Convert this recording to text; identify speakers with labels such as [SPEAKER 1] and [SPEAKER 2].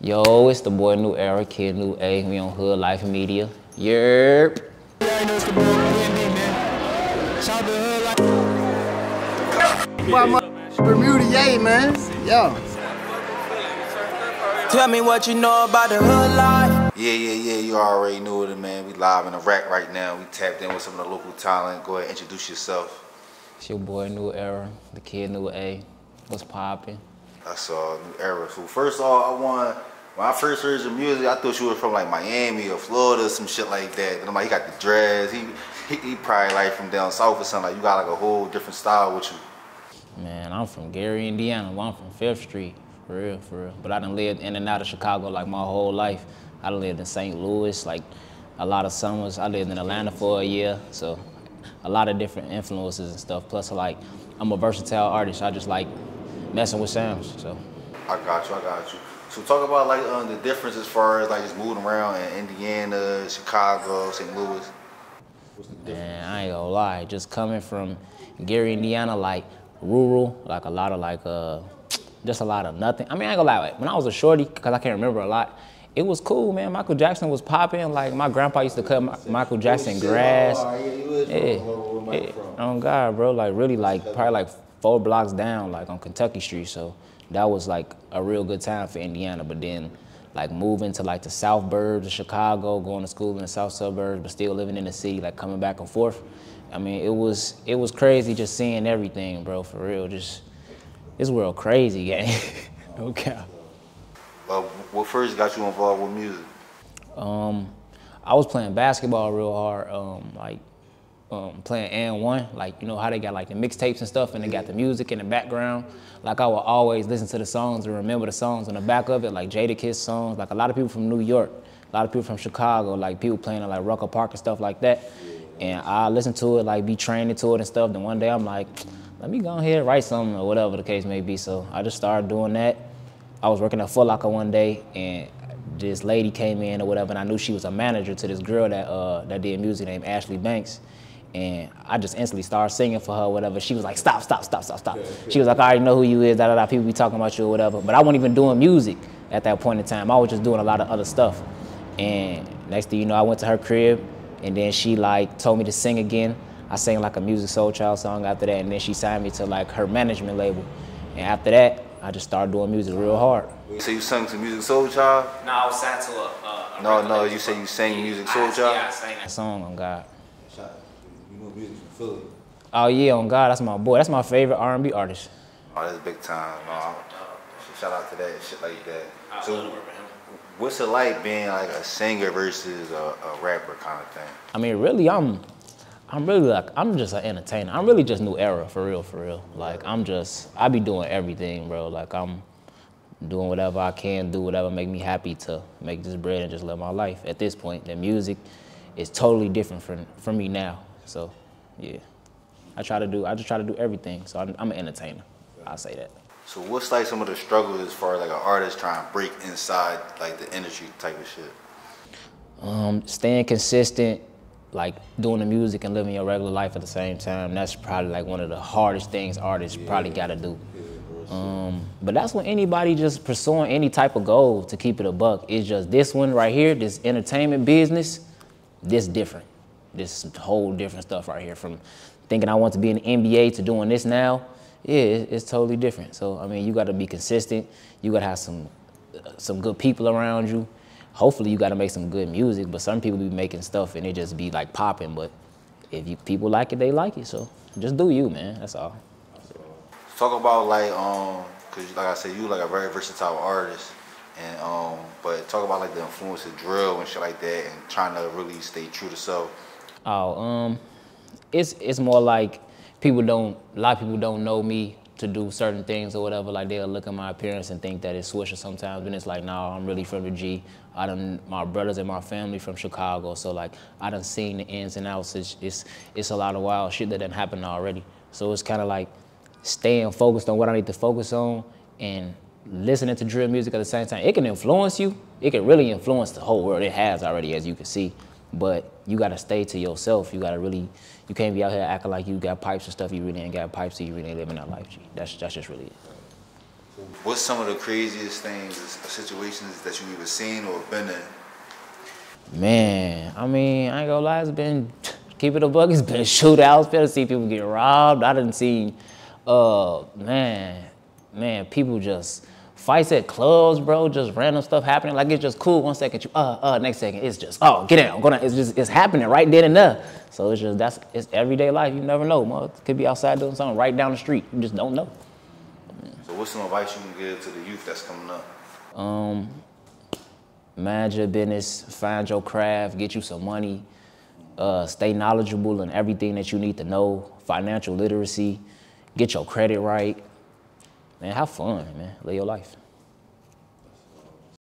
[SPEAKER 1] Yo, it's the boy New Era, Kid New A. We on Hood Life Media. Yerp.
[SPEAKER 2] Yeah, you know it's the boy man. Shout out to Hood Life.
[SPEAKER 3] My Bermuda, yay, man. Yo.
[SPEAKER 4] Tell me what you know about the hood life.
[SPEAKER 5] Yeah, you already know it, man. We live in the rack right now. We tapped in with some of the local talent. Go ahead, introduce yourself.
[SPEAKER 1] It's your boy New Era, the Kid New A. What's poppin'?
[SPEAKER 5] That's New Era. So first off, when I first heard your music, I thought you were from like Miami or Florida or some shit like that. Then I'm like, he got the dreads. He probably like from down south or something. Like you got like a whole different style with you.
[SPEAKER 1] Man, I'm from Gary, Indiana. Well, I'm from 5th Street, for real. But I done lived in and out of Chicago like my whole life. I done lived in St. Louis, like a lot of summers. I lived in Atlanta for a year, so a lot of different influences and stuff. Plus, like, I'm a versatile artist. I just like messing with sounds, so.
[SPEAKER 5] I got you. So talk about like the difference as far as like just moving around in Indiana, Chicago, St. Louis. What's the difference?
[SPEAKER 1] Man, I ain't gonna lie. Just coming from Gary, Indiana, like rural, like a lot of like, just a lot of nothing. I mean, I ain't gonna lie. When I was a shorty, cause I can't remember a lot, it was cool, man. Michael Jackson was popping. Like my grandpa used to cut Michael Jackson grass. Yeah. Oh God, bro. Like really, like probably like 4 blocks down, like on Kentucky Street. So that was like a real good time for Indiana. But then like moving to like the south burbs of Chicago, going to school in the south suburbs, but still living in the city, like coming back and forth. I mean, it was crazy just seeing everything, bro, for real. Just, this world crazy, gang. No cap.
[SPEAKER 5] What first got you involved with music?
[SPEAKER 1] I was playing basketball real hard, playing N1, like, you know how they got like the mixtapes and stuff and they got the music in the background. Like I would always listen to the songs and remember the songs on the back of it, like Jadakiss songs, like a lot of people from New York, a lot of people from Chicago, like people playing at like Rucker Park and stuff like that. And I listened to it, like be trained to it and stuff. Then one day I'm like, let me go ahead and write something or whatever the case may be. So I just started doing that. I was working at Foot Locker one day and this lady came in or whatever and I knew she was a manager to this girl that did music named Ashley Banks. And I just instantly started singing for her or whatever. She was like, stop. She was like, I already know who you is, people be talking about you or whatever. But I wasn't even doing music at that point in time. I was just doing a lot of other stuff. And next thing you know, I went to her crib and then she like told me to sing again. I sang like a Music Soul Child song after that and then she signed me to like her management label. And after that, I just started doing music real hard.
[SPEAKER 5] So you sang some Music Soul Child?
[SPEAKER 1] No, I was signed to a
[SPEAKER 5] No, you say you sang Music Soul Child?
[SPEAKER 1] Yeah, I sang that song, on God.
[SPEAKER 5] You know music from Philly?
[SPEAKER 1] Oh yeah, on God, that's my boy. That's my favorite R&B artist.
[SPEAKER 5] Oh, that's big time. Shout out to that, shit like that. So, what's it like being like a singer versus a rapper kind of thing?
[SPEAKER 1] I mean, really, I'm just an entertainer. I'm really just New Era, for real. Like, I be doing everything, bro. Like, I'm doing whatever I can do, whatever make me happy to make this bread and just live my life. At this point, the music is totally different from me now. So, yeah. I just try to do everything. So I'm an entertainer. I'll say that.
[SPEAKER 5] So what's like some of the struggles as far as like an artist trying to break inside like the industry type of shit?
[SPEAKER 1] Staying consistent, like doing the music and living your regular life at the same time. That's probably like one of the hardest things artists probably gotta do. But that's when anybody just pursuing any type of goal, to keep it a buck. It's just this one right here, this entertainment business, this different. This whole different stuff right here, from thinking I want to be in the NBA to doing this now. Yeah, it's totally different. So, I mean, you gotta be consistent. You gotta have some good people around you. Hopefully you gotta make some good music, but some people be making stuff and it just be like popping, but if people like it, they like it. So just do you, man, that's all.
[SPEAKER 5] Talk about like, cause like I said, you like a very versatile artist, and but talk about like the influence of drill and shit like that, and trying to really stay true to self.
[SPEAKER 1] Oh, it's more like a lot of people don't know me to do certain things or whatever. Like they'll look at my appearance and think that it's Swisher sometimes, and it's like, no, I'm really from the G. My brothers and my family from Chicago, so like I done seen the ins and outs. It's a lot of wild shit that done happened already. So it's kind of like staying focused on what I need to focus on and listening to drill music at the same time. It can influence you. It can really influence the whole world. It has already, as you can see. But you gotta stay to yourself. You can't be out here acting like you got pipes and stuff. You really ain't got pipes, so you really ain't living that life, G. That's just really it.
[SPEAKER 5] What's some of the craziest things, situations that you either seen or been in?
[SPEAKER 1] Man, I mean, I ain't gonna lie, it's been, keep it a buck, it's been shootouts, better see people get robbed. I done seen, man, people just, fights at clubs, bro, just random stuff happening. Like, it's just cool, 1 second, you, next second, it's just, oh, get down, go down. It's happening right then and there. So it's just, it's everyday life, you never know, man. Could be outside doing something right down the street, you just don't know.
[SPEAKER 5] So what's some advice you can give to the youth that's coming up?
[SPEAKER 1] Mind your business, find your craft, get you some money, stay knowledgeable in everything that you need to know, financial literacy, get your credit right, man, have fun, man, live your life.